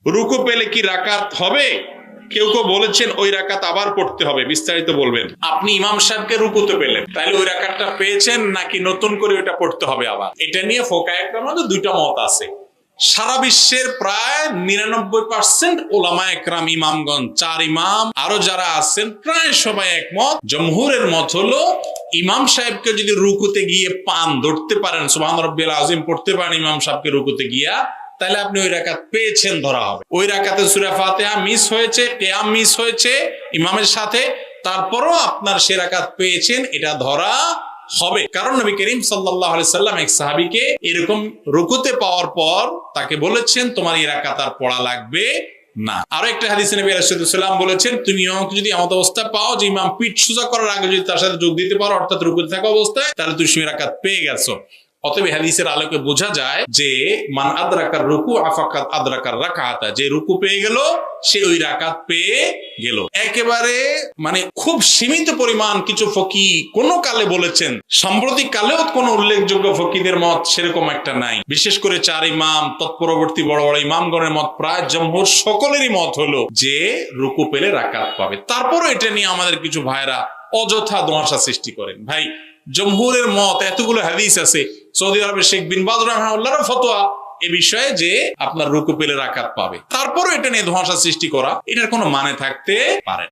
রুকু পেলে কি রাকাত হবে? কেউ কেউ বলেছেন ওই রাকাত আবার পড়তে হবে, বিস্তারিত বলবেন। আপনি ইমাম সাহেবকে রুকুতে পেলেন, তাহলে ওই রাকাতটা পেয়েছেন নাকি নতুন করে ওটা পড়তে হবে আবার? এটা নিয়ে ফোকায়ে কেরামের মধ্যে দুইটা মত আছে। সারা বিশ্বের প্রায় 99% ওলামায়ে কেরাম, ইমামগণ, 4 ইমাম আরো যারা আছেন প্রায় সবাই একমত। জমহুরের মত হলো ইমাম সাহেবকে যদি রুকুতে গিয়ে পান ধরতে পারেন, সুবহান রাব্বিয়াল আযীম পড়তে পারেন ইমাম সাহেবকে রুকুতে গিয়া, তাহলে আপনি ওই রাকাত পেয়েছেন, ধরা হবে। ওই রাকাতে সূরা ফাতিহা মিস হয়েছে, কিয়াম মিস হয়েছে ইমামের সাথে, তারপরও আপনার সে রাকাত পেয়েছেন, এটা ধরা হবে। কারণ নবী করিম সাল্লাল্লাহু আলাইহি সাল্লাম এক সাহাবীকে এরকম রুকুতে পাওয়ার পর তাকে বলেছেন তোমার এই রাকাত আর পড়া লাগবে না। আরো একটা হাদিসে নবী রাসূলুল্লাহ সাল্লাল্লাহু আলাইহি ওয়াসাল্লাম বলেছেন, তুমি আমাকে যদি এমন অবস্থা পাও যে ইমাম পিঠ সোজা করার আগে যদি তার সাথে যোগ দিতে পারো, অর্থাৎ রুকুতে থাকা অবস্থায়, তাহলে তুমি সেই রাকাত পেয়ে গেছো। অতএব হাদিসের আলোকে বোঝা যায় যে মান আদরাকার রুকু আফাকাত আদরাকার রাকাতা, যে রুকু পেয়ে গেল সে ওই রাকাত পেয়ে গেল। একেবারে খুব সীমিত পরিমাণ কিছু ফকি কোন কালে বলেছেন, সাম্প্রতিক কালেও কোন উল্লেখযোগ্য ফকিদের মত সেরকম একটা নাই। বিশেষ করে 4 ইমাম তৎপরবর্তী বড় বড় ইমামগণের মত, প্রায় জমহুর সকলেরই মত হলো যে রুকু পেলে রাকাত পাবে। তারপরও এটা নিয়ে আমাদের কিছু ভাইরা অযথা ধোঁয়াশা সৃষ্টি করেন। ভাই, জমহুরের মত, এতগুলো হাদিস আছে, সৌদি আরবের শেখ বিন বাজ রাহিমাহুল্লাহর ফতোয়া এ বিষয়ে যে আপনার রুকু পেলে রাকাত পাবে, তারপরও এটা নিয়ে ধোঁয়াশা সৃষ্টি করা, এটার কোনো মানে থাকতে পারে না।